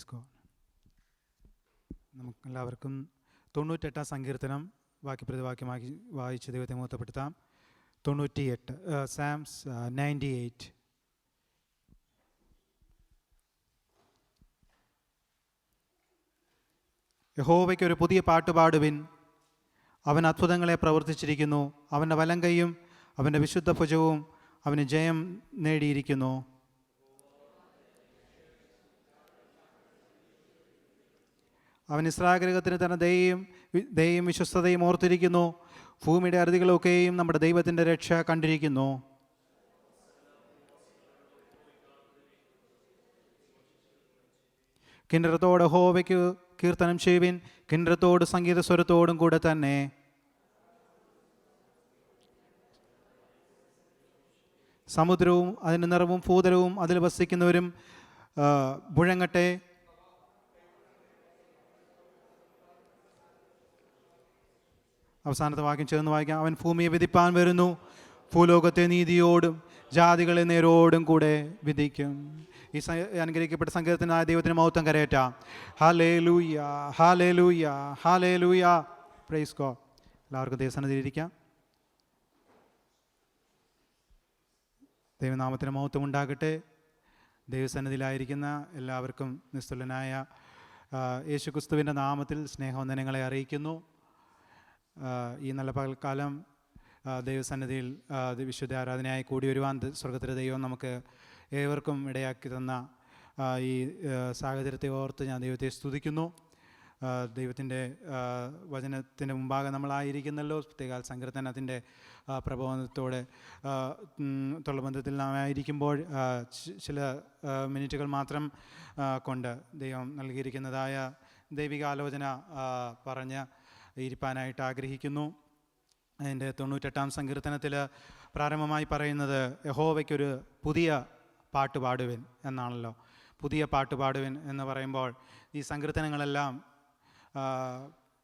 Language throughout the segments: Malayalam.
Praise God. നമുക്കെല്ലാവർക്കും 98 സങ്കീർത്തനം വാക്യപ്രതിവാക്യമാക്കി വായിച്ച് ദൈവത്തെ മഹത്വപ്പെടുത്താം. 98 സാംസ് 98. യഹോവയ്ക്ക് ഒരു പുതിയ പാട്ട് പാടുവിൻ, അവൻ അത്ഭുതങ്ങളെ പ്രവർത്തിച്ചിരിക്കുന്നു. അവൻ്റെ വലങ്കൈയും അവൻ്റെ വിശുദ്ധ ഭുജവും അവന് ജയം നേടിയിരിക്കുന്നു. അവൻ ഇസ്രായേൽഗൃഹത്തിന് തന്നെ ദയയും വിശ്വസ്തതയും ഓർത്തിരിക്കുന്നു. ഭൂമിയുടെ അറുതികളൊക്കെയും നമ്മുടെ ദൈവത്തിൻ്റെ രക്ഷ കണ്ടിരിക്കുന്നു. കിന്നരത്തോട് യഹോവയ്ക്ക് കീർത്തനം ചെയ്യുവിൻ, കിന്നരത്തോട് സംഗീത സ്വരത്തോടും കൂടെ തന്നെ. സമുദ്രവും അതിൻ്റെ നിറവും ഭൂതലവും അതിൽ വസിക്കുന്നവരും മുഴങ്ങട്ടെ. അവസാനത്തെ വാക്യം ചേർന്ന് വായിക്കാം. അവൻ ഭൂമിയെ വിധിപ്പാൻ വരുന്നു, ഭൂലോകത്തെ നീതിയോടും ജാതികളെ നേരോടും കൂടെ വിധിക്കും. ഈ അനുഗ്രഹിക്കപ്പെട്ട സങ്കീർത്തനായ ദൈവത്തിന് മഹത്വം കരയറ്റാം. Hallelujah, hallelujah, hallelujah. Praise God. എല്ലാവർക്കും ദൈവസന്നിധിയിലിരിക്കാം. ദൈവനാമത്തിന് മഹത്വം ഉണ്ടാകട്ടെ. ദൈവസന്നിധിയിലായിരിക്കുന്ന എല്ലാവർക്കും നിസ്തുലനായ യേശുക്രിസ്തുവിൻ്റെ നാമത്തിൽ സ്നേഹവന്ദനങ്ങളെ അറിയിക്കുന്നു. ഈ നല്ല പകൽക്കാലം ദൈവസന്നിധിയിൽ വിശുദ്ധ ആരാധനയായി കൂടി വരുവാൻ സ്വർഗത്തിലെ ദൈവം നമുക്ക് ഏവർക്കും ഇടയാക്കി തന്ന ഈ സാഹചര്യത്തെ ഓർത്ത് ഞാൻ ദൈവത്തെ സ്തുതിക്കുന്നു. ദൈവത്തിൻ്റെ വചനത്തിൻ്റെ മുമ്പാകെ നമ്മളായിരിക്കുന്നല്ലോ. പ്രത്യേക സങ്കീർത്തനത്തിൻ്റെ പ്രബോധനത്തോടെ തൊള്ള ബന്ധത്തിൽ നാം ആയിരിക്കുമ്പോൾ ചില മിനിറ്റുകൾ മാത്രം കൊണ്ട് ദൈവം നൽകിയിരിക്കുന്നതായ ദൈവികാലോചന പറഞ്ഞ് ഇരിപ്പാനായിട്ട് ആഗ്രഹിക്കുന്നു. അതിൻ്റെ 98 സങ്കീർത്തനത്തിൽ പ്രാരംഭമായി പറയുന്നത് യഹോവയ്ക്കൊരു പുതിയ പാട്ട് പാടുവിൻ എന്നാണല്ലോ. പുതിയ പാട്ട് പാടുവിൻ എന്ന് പറയുമ്പോൾ ഈ സങ്കീർത്തനങ്ങളെല്ലാം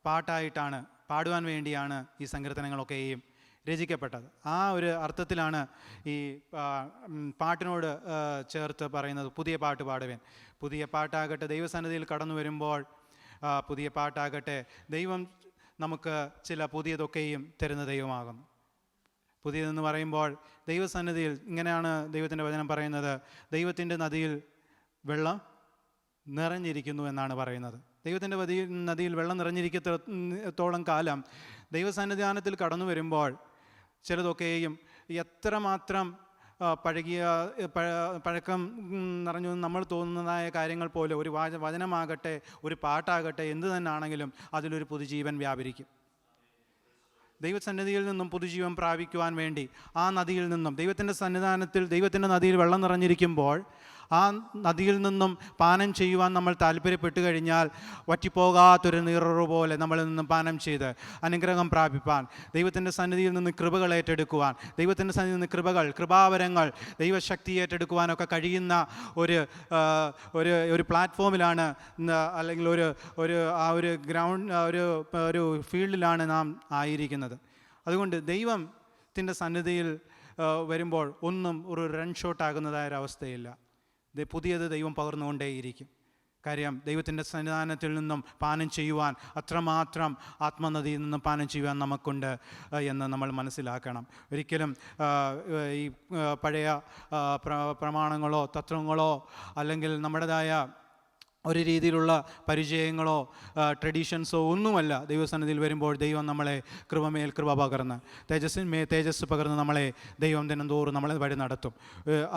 പാട്ടായിട്ടാണ്, പാടുവാൻ വേണ്ടിയാണ് ഈ സങ്കീർത്തനങ്ങളൊക്കെയും രചിക്കപ്പെട്ടത്. ആ ഒരു അർത്ഥത്തിലാണ് ഈ പാട്ടിനോട് ചേർത്ത് പറയുന്നത് പുതിയ പാട്ട് പാടുവിൻ. പുതിയ പാട്ടാകട്ടെ ദൈവസന്നിധിയിൽ കടന്നു വരുമ്പോൾ, പുതിയ പാട്ടാകട്ടെ ദൈവം നമുക്ക് ചില പുതിയതൊക്കെയും തരുന്ന ദൈവമാകുന്നു. പുതിയതെന്ന് പറയുമ്പോൾ ദൈവസന്നിധിയിൽ ഇങ്ങനെയാണ് ദൈവത്തിൻ്റെ വചനം പറയുന്നത്, ദൈവത്തിൻ്റെ നദിയിൽ വെള്ളം നിറഞ്ഞിരിക്കുന്നു എന്നാണ് പറയുന്നത്. ദൈവത്തിൻ്റെ നദിയിൽ വെള്ളം നിറഞ്ഞിരിക്കത്തോളം കാലം ദൈവസന്നിധാനത്തിൽ കടന്നു വരുമ്പോൾ ചിലതൊക്കെയും എത്രമാത്രം പഴക്കം നിറഞ്ഞു നമ്മൾ തോന്നുന്നതായ കാര്യങ്ങൾ പോലെ ഒരു വചനമാകട്ടെ ഒരു പാട്ടാകട്ടെ എന്തു തന്നെയാണെങ്കിലും അതിലൊരു പുതുജീവൻ വ്യാപരിക്കും. ദൈവസന്നിധിയിൽ നിന്നും പുതുജീവൻ പ്രാപിക്കുവാൻ വേണ്ടി ആ നദിയിൽ നിന്നും ദൈവത്തിൻ്റെ സന്നിധാനത്തിൽ ദൈവത്തിൻ്റെ നദിയിൽ വെള്ളം നിറഞ്ഞിരിക്കുമ്പോൾ ആ നദിയിൽ നിന്നും പാനം ചെയ്യുവാൻ നമ്മൾ താല്പര്യപ്പെട്ടു കഴിഞ്ഞാൽ വറ്റിപ്പോകാത്തൊരു നീറുറു പോലെ നമ്മളിൽ നിന്നും പാനം ചെയ്ത് അനുഗ്രഹം പ്രാപിപ്പാൻ, ദൈവത്തിൻ്റെ സന്നിധിയിൽ നിന്ന് കൃപകൾ ഏറ്റെടുക്കുവാൻ, ദൈവത്തിൻ്റെ സന്നിധിയിൽ നിന്ന് കൃപാവരങ്ങൾ ദൈവശക്തി ഏറ്റെടുക്കുവാനൊക്കെ കഴിയുന്ന ഒരു പ്ലാറ്റ്ഫോമിലാണ്, അല്ലെങ്കിൽ ഒരു ഗ്രൗണ്ട് ഒരു ഫീൽഡിലാണ് നാം ആയിരിക്കുന്നത്. അതുകൊണ്ട് ദൈവത്തിൻ്റെ സന്നിധിയിൽ വരുമ്പോൾ ഒന്നും ഒരു റൺ ഷോട്ട് ആകുന്നതായൊരവസ്ഥയില്ല. പുതിയത് ദൈവം പകർന്നുകൊണ്ടേയിരിക്കും. കാര്യം ദൈവത്തിൻ്റെ സന്നിധാനത്തിൽ നിന്നും പാനം ചെയ്യുവാൻ അത്രമാത്രം ആത്മനദിയിൽ നിന്നും പാനം ചെയ്യുവാൻ നമുക്കുണ്ട് എന്ന് നമ്മൾ മനസ്സിലാക്കണം. ഒരിക്കലും ഈ പഴയ പ്രമാണങ്ങളോ തത്വങ്ങളോ അല്ലെങ്കിൽ നമ്മുടേതായ ഒരു രീതിയിലുള്ള പരിചയങ്ങളോ ട്രഡീഷൻസോ ഒന്നുമല്ല ദൈവസന്നിധിയിൽ വരുമ്പോൾ ദൈവം നമ്മളെ കൃപമേൽ കൃപ പകർന്ന് തേജസ് പകർന്ന് നമ്മളെ ദൈവം ദിനംതോറും നമ്മളെ വഴി നടത്തും.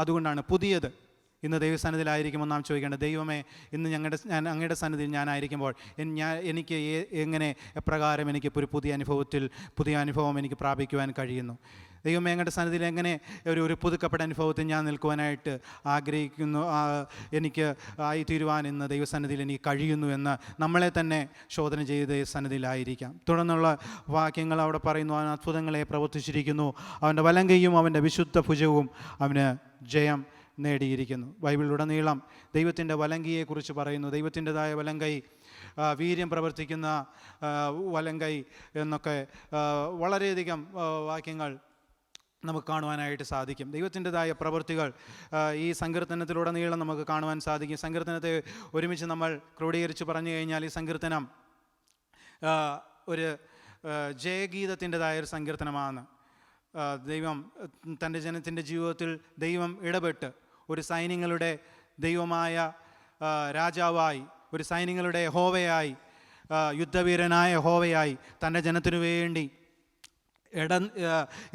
അതുകൊണ്ടാണ് പുതിയത്. ഇന്ന് ദൈവസന്നിധിയിലായിരിക്കുമ്പോൾ നാം ചോദിക്കേണ്ടത്, ദൈവമേ ഇന്ന് അങ്ങയുടെ സന്നിധിയിൽ ഞാനായിരിക്കുമ്പോൾ എനിക്ക് എങ്ങനെ എപ്രകാരം എനിക്ക് ഒരു പുതിയ അനുഭവം എനിക്ക് പ്രാപിക്കുവാൻ കഴിയുന്നു? ദൈവമേ അങ്ങയുടെ സന്നിധിയിൽ എങ്ങനെ ഒരു പുതുക്കപ്പെട്ട അനുഭവത്തിൽ ഞാൻ നിൽക്കുവാനായിട്ട് ആഗ്രഹിക്കുന്നു, എനിക്ക് ആയിത്തീരുവാൻ ഇന്ന് ദൈവസന്നിധിയിൽ എനിക്ക് കഴിയുന്നു എന്ന് നമ്മളെ തന്നെ ശോധന ചെയ്ത് സന്നിധിയിലായിരിക്കാം. തുടർന്നുള്ള വാക്യങ്ങൾ അവിടെ പറയുന്നു, അവൻ അത്ഭുതങ്ങളെ പ്രവർത്തിച്ചിരിക്കുന്നു, അവൻ്റെ വലങ്കയും അവൻ്റെ വിശുദ്ധ ഭുജവും അവന് ജയം നേടിയിരിക്കുന്നു. ബൈബിളിലുടനീളം ദൈവത്തിൻ്റെ വലങ്കയെക്കുറിച്ച് പറയുന്നു. ദൈവത്തിൻ്റെതായ വലങ്കൈ, വീര്യം പ്രവർത്തിക്കുന്ന വലങ്കൈ എന്നൊക്കെ വളരെയധികം വാക്യങ്ങൾ നമുക്ക് കാണുവാനായിട്ട് സാധിക്കും. ദൈവത്തിൻ്റെതായ പ്രവൃത്തികൾ ഈ സങ്കീർത്തനത്തിലുടനീളം നമുക്ക് കാണുവാൻ സാധിക്കും. സങ്കീർത്തനത്തെ ഒരുമിച്ച് നമ്മൾ ക്രോഡീകരിച്ച് പറഞ്ഞു കഴിഞ്ഞാൽ ഈ സങ്കീർത്തനം ഒരു ജയഗീതത്തിൻ്റെതായൊരു സങ്കീർത്തനമാണ്. ദൈവം തൻ്റെ ജനത്തിൻ്റെ ജീവിതത്തിൽ ദൈവം ഇടപെട്ട് ഒരു സൈന്യങ്ങളുടെ ദൈവമായ രാജാവായി, ഒരു സൈന്യങ്ങളുടെ യഹോവയായി, യുദ്ധവീരനായ യഹോവയായി തൻ്റെ ജനത്തിനു വേണ്ടി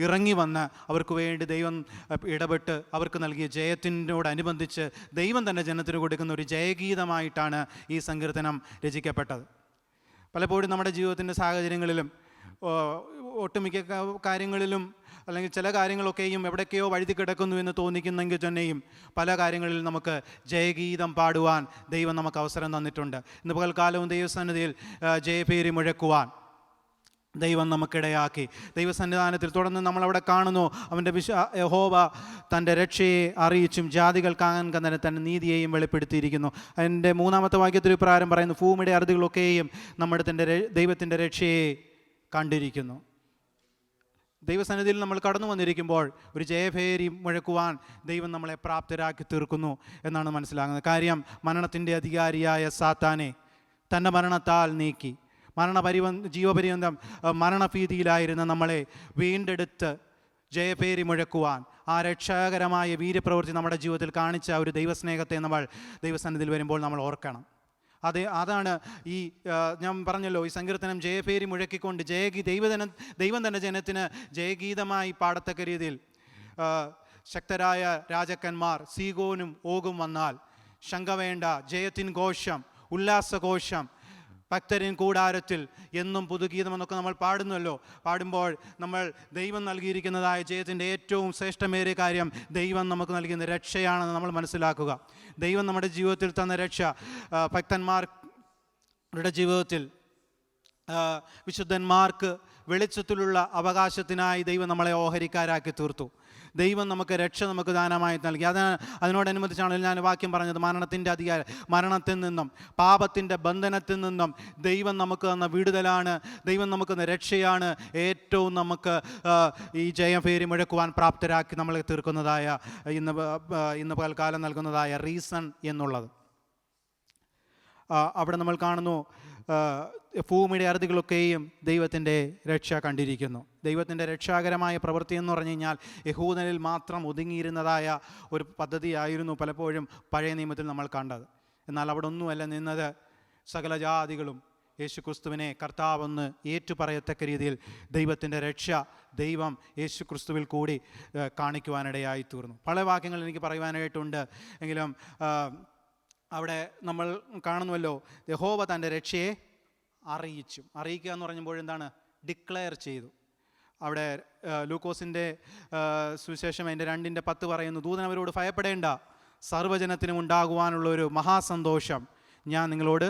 ഇറങ്ങി വന്ന് അവർക്ക് വേണ്ടി ദൈവം ഇടപെട്ട് അവർക്ക് നൽകിയ ജയത്തിനോടനുബന്ധിച്ച് ദൈവം തൻ്റെ ജനത്തിന് കൊടുക്കുന്ന ഒരു ജയഗീതമായിട്ടാണ് ഈ സങ്കീർത്തനം രചിക്കപ്പെട്ടത്. പലപ്പോഴും നമ്മുടെ ജീവിതത്തിൻ്റെ സാഹചര്യങ്ങളിലും ഒട്ടുമിക്ക കാര്യങ്ങളിലും അല്ലെങ്കിൽ ചില കാര്യങ്ങളൊക്കെയും എവിടേക്കെയോ വഴുതി കിടക്കുന്നു എന്ന് തോന്നിക്കുന്നെങ്കിൽ തന്നെയും പല കാര്യങ്ങളിൽ നമുക്ക് ജയഗീതം പാടുവാൻ ദൈവം നമുക്ക് അവസരം തന്നിട്ടുണ്ട്. ഇന്ന് പകൽക്കാലവും ദൈവസന്നിധിയിൽ ജയപേരി മുഴക്കുവാൻ ദൈവം നമുക്കിടയാക്കി. ദൈവസന്നിധാനത്തിൽ തുടർന്ന് നമ്മളവിടെ കാണുന്നു, അവൻ്റെ യഹോവ തൻ്റെ രക്ഷയെ അറിയിച്ചും ജാതികൾക്കാകാൻ തന്നെ തൻ്റെ നീതിയെയും വെളിപ്പെടുത്തിയിരിക്കുന്നു. അതിൻ്റെ 3-ാമത്തെ വാക്യത്തിൽ ഇപ്രകാരം പറയുന്നു, ഭൂമിയുടെ അറുതികളൊക്കെയും ദൈവത്തിൻ്റെ രക്ഷയെ കണ്ടിരിക്കുന്നു. ദൈവസന്നിധിയിൽ നമ്മൾ കടന്നു വന്നിരിക്കുമ്പോൾ ഒരു ജയഭേരി മുഴക്കുവാൻ ദൈവം നമ്മളെ പ്രാപ്തരാക്കി തീർക്കുന്നു എന്നാണ് മനസ്സിലാകുന്നത്. കാര്യം, മരണത്തിൻ്റെ അധികാരിയായ സാത്താനെ തൻ്റെ മരണത്താൽ നീക്കി ജീവപര്യന്തം മരണഭീതിയിലായിരുന്ന നമ്മളെ വീണ്ടെടുത്ത് ജയപേരി മുഴക്കുവാൻ ആ രക്ഷാകരമായ വീര്യപ്രവൃത്തി നമ്മുടെ ജീവിതത്തിൽ കാണിച്ച ഒരു ദൈവസ്നേഹത്തെ നമ്മൾ ദൈവസന്നിധിയിൽ വരുമ്പോൾ നമ്മൾ ഓർക്കണം. അതാണ് ഈ ഞാൻ പറഞ്ഞല്ലോ, ഈ സങ്കീർത്തനം ജയപേരി മുഴക്കിക്കൊണ്ട് ദൈവം തൻ്റെ ജനത്തിന് ജയഗീതമായി പാടത്തക്ക രീതിയിൽ ശക്തരായ രാജാക്കന്മാർ സീഗോനും ഓഗും വന്നാൽ ശങ്ക വേണ്ട, ജയത്തിൻ ഘോഷം, ഉല്ലാസഘോഷം, ഭക്തരിൻ കൂടാരത്തിൽ എന്നും പുതുഗീതം എന്നൊക്കെ നമ്മൾ പാടുന്നല്ലോ. പാടുമ്പോൾ നമ്മൾ ദൈവം നൽകിയിരിക്കുന്നതായ ജയത്തിൻ്റെ ഏറ്റവും ശ്രേഷ്ഠമേറിയ കാര്യം ദൈവം നമുക്ക് നൽകുന്ന രക്ഷയാണെന്ന് നമ്മൾ മനസ്സിലാക്കുക. ദൈവം നമ്മുടെ ജീവിതത്തിൽ തന്ന രക്ഷ ഭക്തന്മാരുടെ ജീവിതത്തിൽ വിശുദ്ധന്മാർക്ക് വെളിച്ചത്തിലുള്ള അവകാശത്തിനായി ദൈവം നമ്മളെ ഓഹരിക്കാരാക്കി തീർത്തു. ദൈവം നമുക്ക് രക്ഷ നമുക്ക് ദാനമായി നൽകി. അതിനോടനുബന്ധിച്ചാണ് ഞാൻ വാക്യം പറഞ്ഞത്, മരണത്തിൻ്റെ അധികാരം, മരണത്തിൽ നിന്നും പാപത്തിൻ്റെ ബന്ധനത്തിൽ നിന്നും ദൈവം നമുക്ക് തന്ന വിടുതലാണ്, ദൈവം നമുക്ക് തന്ന രക്ഷയാണ് ഏറ്റവും നമുക്ക് ഈ ജയപേരി മുഴക്കുവാൻ പ്രാപ്തരാക്കി നമ്മളെ തീർക്കുന്നതായ ഇന്ന് പകൽക്കാലം നൽകുന്നതായ റീസൺ എന്നുള്ളത്. അവിടെ നമ്മൾ കാണുന്നു, ഭൂമിയുടെ അറുതികളൊക്കെയും ദൈവത്തിൻ്റെ രക്ഷ കണ്ടിരിക്കുന്നു. ദൈവത്തിൻ്റെ രക്ഷാകരമായ പ്രവൃത്തി എന്ന് പറഞ്ഞു കഴിഞ്ഞാൽ യഹൂദനിൽ മാത്രം ഒതുങ്ങിയിരുന്നതായ ഒരു പദ്ധതിയായിരുന്നു പലപ്പോഴും പഴയ നിയമത്തിൽ നമ്മൾ കണ്ടത്. എന്നാൽ അവിടെ ഒന്നുമല്ല നിന്നത്. സകല ജാതികളും യേശുക്രിസ്തുവിനെ കർത്താവെന്ന് ഏറ്റുപറയത്തക്ക രീതിയിൽ ദൈവത്തിൻ്റെ രക്ഷ ദൈവം യേശുക്രിസ്തുവിൽ കൂടി കാണിക്കുവാനിടയായി തീർന്നു. പല വാക്യങ്ങൾ എനിക്ക് പറയുവാനായിട്ടുണ്ട്. എങ്കിലും അവിടെ നമ്മൾ കാണുന്നുവല്ലോ, യഹോവ തൻ്റെ രക്ഷയെ അറിയിക്കുക എന്ന് പറയുമ്പോൾ എന്താണ്? ഡിക്ലെയർ ചെയ്തു. അവിടെ ലൂക്കോസിൻ്റെ സുവിശേഷം അതിൻ്റെ 2:10 പറയുന്നു, ദൂതൻ അവരോട് ഭയപ്പെടേണ്ട, സർവ്വജനത്തിനും ഉണ്ടാകുവാനുള്ള ഒരു മഹാസന്തോഷം ഞാൻ നിങ്ങളോട്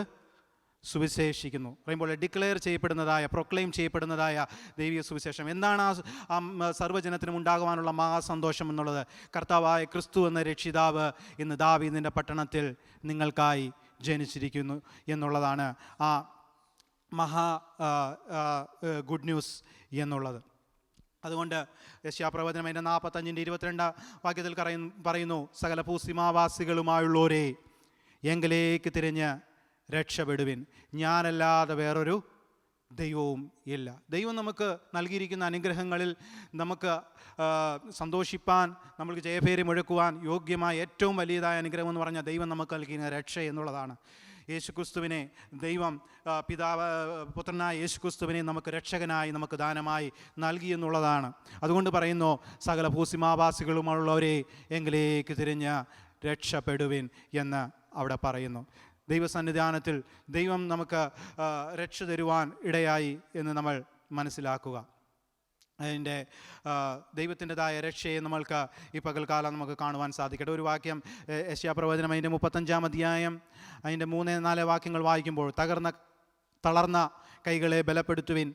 സുവിശേഷിക്കുന്നു. പറയുമ്പോൾ ഡിക്ലെയർ ചെയ്യപ്പെടുന്നതായ, പ്രൊക്ലെയിം ചെയ്യപ്പെടുന്നതായ ദൈവിക സുവിശേഷം. എന്താണ് ആ സർവ്വജനത്തിനും ഉണ്ടാകുവാനുള്ള മഹാസന്തോഷം എന്നുള്ളത്? കർത്താവായ ക്രിസ്തു എന്ന രക്ഷിതാവ് ഇന്ന് ദാവീദിൻ്റെ പട്ടണത്തിൽ നിങ്ങൾക്കായി ജനിച്ചിരിക്കുന്നു എന്നുള്ളതാണ് ആ ഗുഡ് ന്യൂസ് എന്നുള്ളത്. അതുകൊണ്ട് യെശയ്യാപ്രവചനം അതിൻ്റെ 45:22 വാക്യത്തിൽ പറയുന്നു, സകല ഭൂസീമാവാസികളുമായുള്ളവരെ എങ്കിലേക്ക് തിരിഞ്ഞ് രക്ഷപ്പെടുവിൻ, ഞാനല്ലാതെ വേറൊരു ദൈവവും ഇല്ല. ദൈവം നമുക്ക് നൽകിയിരിക്കുന്ന അനുഗ്രഹങ്ങളിൽ നമുക്ക് സന്തോഷിപ്പാൻ, നമ്മൾക്ക് ജയപേരി മുഴക്കുവാൻ യോഗ്യമായ ഏറ്റവും വലിയതായ അനുഗ്രഹം എന്ന് പറഞ്ഞാൽ ദൈവം നമുക്ക് നൽകിയ രക്ഷ എന്നുള്ളതാണ്. യേശുക്രിസ്തുവിനെ ദൈവം പുത്രനായ യേശുക്രിസ്തുവിനെ നമുക്ക് രക്ഷകനായി നമുക്ക് ദാനമായി നൽകി എന്നുള്ളതാണ്. അതുകൊണ്ട് പറയുന്നു, സകല ഭൂസീമാവാസികളുമുള്ളവരെ എങ്കിലേക്ക് തിരിഞ്ഞ് രക്ഷപ്പെടുവിൻ എന്ന് അവിടെ പറയുന്നു. ദൈവസന്നിധാനത്തിൽ ദൈവം നമുക്ക് രക്ഷ തരുവാൻ ഇടയായി എന്ന് നമ്മൾ മനസ്സിലാക്കുക. അതിൻ്റെ ദൈവത്തിൻ്റെതായ രക്ഷയെ നമ്മൾക്ക് ഈ പകൽക്കാലം നമുക്ക് കാണുവാൻ സാധിക്കട്ടെ. ഒരു വാക്യം യെശയ്യാപ്രവചനം അതിൻ്റെ 35-ാം അധ്യായം അതിൻ്റെ 3-4 വാക്യങ്ങൾ വായിക്കുമ്പോൾ, തളർന്ന കൈകളെ ബലപ്പെടുത്തുവിൻ,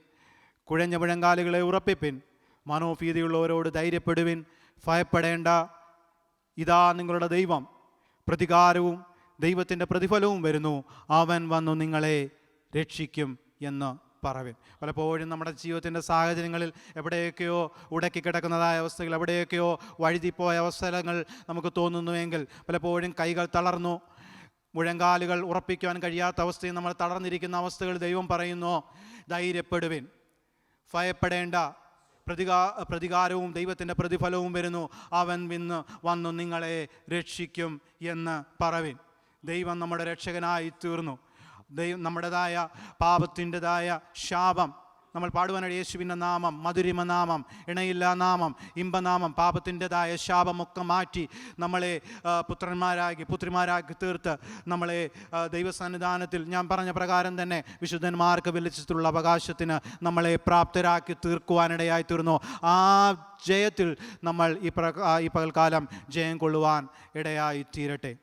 കുഴഞ്ഞ മുഴങ്കാലുകളെ ഉറപ്പിപ്പിൻ, മനോഭീതിയുള്ളവരോട് ധൈര്യപ്പെടുവിൻ, ഭയപ്പെടേണ്ട, ഇതാ നിങ്ങളുടെ ദൈവം, പ്രതികാരവും ദൈവത്തിൻ്റെ പ്രതിഫലവും വരുന്നു, അവൻ വന്നു നിങ്ങളെ രക്ഷിക്കും എന്ന് പറവിൻ. പലപ്പോഴും നമ്മുടെ ജീവിതത്തിൻ്റെ സാഹചര്യങ്ങളിൽ എവിടെയൊക്കെയോ ഉടക്കി കിടക്കുന്നതായ അവസ്ഥകൾ, എവിടെയൊക്കെയോ വഴുതിപ്പോയ അവസരങ്ങൾ നമുക്ക് തോന്നുന്നുവെങ്കിൽ, പലപ്പോഴും കൈകൾ തളർന്നു, മുഴങ്കാലുകൾ ഉറപ്പിക്കുവാൻ കഴിയാത്ത അവസ്ഥയിൽ നമ്മൾ തളർന്നിരിക്കുന്ന അവസ്ഥകൾ ദൈവം പറയുന്നു, ധൈര്യപ്പെടുവിൻ, ഭയപ്പെടേണ്ട, പ്രതികാരവും ദൈവത്തിൻ്റെ പ്രതിഫലവും വരുന്നു, അവൻ വന്നു നിങ്ങളെ രക്ഷിക്കും എന്ന് പറവിൻ. ദൈവം നമ്മുടെ രക്ഷകനായി തീർന്നു. നമ്മുടേതായ പാപത്തിൻ്റെതായ ശാപം, നമ്മൾ പാടുവാനായിട്ട് യേശുവിൻ്റെ നാമം, മധുരിമ നാമം, ഇണയില്ലാ നാമം, ഇമ്പനാമം, പാപത്തിൻ്റെതായ ശാപമൊക്കെ മാറ്റി നമ്മളെ പുത്രിമാരാക്കി തീർത്ത് നമ്മളെ ദൈവസന്നിധാനത്തിൽ ഞാൻ പറഞ്ഞ പ്രകാരം തന്നെ വിശുദ്ധന്മാർക്ക് വെളിച്ചത്തിലുള്ള അവകാശത്തിന് നമ്മളെ പ്രാപ്തരാക്കി തീർക്കുവാനിടയായി തീർന്നു. ആ ജയത്തിൽ നമ്മൾ ഈ പകൽക്കാലം ജയം കൊള്ളുവാൻ ഇടയായി തീരട്ടെ.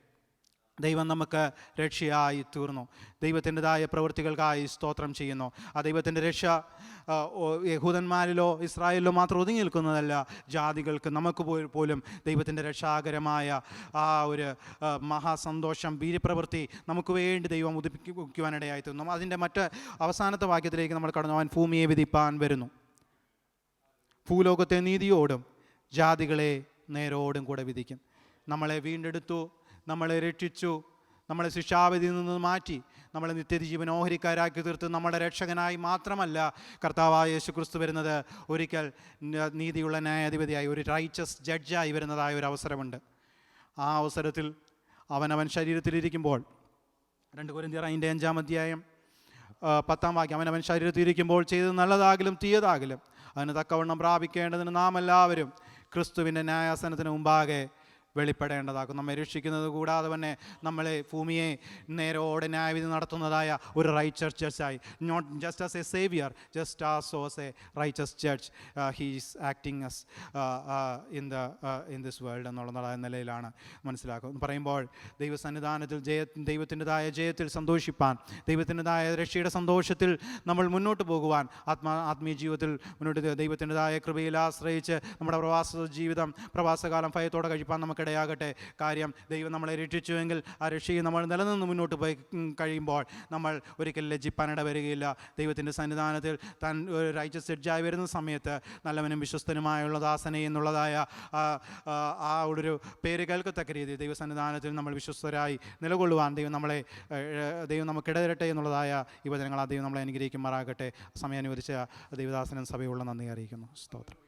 ദൈവം നമുക്ക് രക്ഷയായി തീർന്നു. ദൈവത്തിൻ്റെതായ പ്രവൃത്തികൾക്കായി സ്തോത്രം ചെയ്യുന്നു. ആ ദൈവത്തിൻ്റെ രക്ഷ യഹൂദന്മാരിലോ ഇസ്രായേലിലോ മാത്രം ഒതുങ്ങി നിൽക്കുന്നതല്ല, ജാതികൾക്ക് നമുക്ക് പോലും ദൈവത്തിൻ്റെ രക്ഷാകരമായ ആ ഒരു മഹാസന്തോഷം, വീര്യപ്രവൃത്തി നമുക്ക് വേണ്ടി ദൈവം ഉദിപ്പിക്കുവാനിടയായി തീർന്നു. അതിൻ്റെ മറ്റ് അവസാനത്തെ വാക്യത്തിലേക്ക് നമ്മൾ കടന്നു. അവൻ ഭൂമിയെ വിധിപ്പാൻ വരുന്നു, ഭൂലോകത്തെ നീതിയോടും ജാതികളെ നേരോടും കൂടെ വിധിക്കും. നമ്മളെ വീണ്ടെടുത്തു, നമ്മളെ രക്ഷിച്ചു, നമ്മളെ ശിക്ഷാവിധിയിൽ നിന്ന് മാറ്റി നമ്മളെ നിത്യജീവൻ ഓഹരിക്കാരാക്കി തീർത്ത് നമ്മുടെ രക്ഷകനായി മാത്രമല്ല കർത്താവായ യേശുക്രിസ്തു വരുന്നത്, ഒരിക്കൽ നീതിയുള്ള ന്യായാധിപതിയായി, ഒരു റൈച്ചസ് ജഡ്ജായി വരുന്നതായ ഒരു അവസരമുണ്ട്. ആ അവസരത്തിൽ അവനവൻ ശരീരത്തിലിരിക്കുമ്പോൾ, 2 കൊരിന്ത്യർ 5-ാം 10-ാം വാക്യം, അവനവൻ ശരീരത്തിലിരിക്കുമ്പോൾ ചെയ്തത് നല്ലതാകിലും തീയതാകിലും അതിന് തക്കവണ്ണം പ്രാപിക്കേണ്ടതിന് നാം എല്ലാവരും ക്രിസ്തുവിൻ്റെ ന്യായാസനത്തിന് മുമ്പാകെ വെളിപ്പെടേണ്ടതാകും. നമ്മെ രക്ഷിക്കുന്നത് കൂടാതെ തന്നെ നമ്മളെ ഭൂമിയെ നേരോടെ ന്യായവിധി നടത്തുന്നതായ ഒരു റൈച്ചസ് ജഡ്ജായി, not just as a saviour, just as a righteous judge, he is acting as in this world എന്നുള്ളതായ നിലയിലാണ് മനസ്സിലാക്കുക. പറയുമ്പോൾ ദൈവസന്നിധാനത്തിൽ ദൈവത്തിൻ്റെതായ ജയത്തിൽ സന്തോഷിപ്പാൻ, ദൈവത്തിൻ്റെതായ രക്ഷയുടെ സന്തോഷത്തിൽ നമ്മൾ മുന്നോട്ട് പോകുവാൻ, ആത്മീയ ജീവിതത്തിൽ മുന്നോട്ട് ദൈവത്തിൻ്റെതായ കൃപയിൽ ആശ്രയിച്ച് നമ്മുടെ പ്രവാസകാലം ഭയത്തോടെ കഴിപ്പാൻ നമുക്ക് ഇടയാകട്ടെ. കാര്യം ദൈവം നമ്മളെ രക്ഷിച്ചുവെങ്കിൽ ആ രക്ഷയിൽ നമ്മൾ നിലനിന്ന് മുന്നോട്ട് പോയി കഴിയുമ്പോൾ നമ്മൾ ഒരിക്കലും ലജ്ജിപ്പാനിട വരികയില്ല. ദൈവത്തിൻ്റെ സന്നിധാനത്തിൽ താൻ ഒരു റൈച്ചസ് ജഡ്ജായി വരുന്ന സമയത്ത് നല്ലവനും വിശ്വസ്തനുമായുള്ള ദാസനെ എന്നുള്ളതായ ആ ഒരു പേര് കേൾക്കത്തക്ക രീതിയിൽ ദൈവസന്നിധാനത്തിൽ നമ്മൾ വിശ്വസ്തരായി നിലകൊള്ളുവാൻ ദൈവം നമുക്കിടതരട്ടെ എന്നുള്ളതായ ഈ വചനങ്ങൾ ആ ദൈവം നമ്മളെ അനുഗ്രഹിക്കുമാറാകട്ടെ. സമയം അനുവദിച്ച ദൈവദാസനും സഭയുള്ള നന്ദി അറിയിക്കുന്നു. സ്തോത്രം.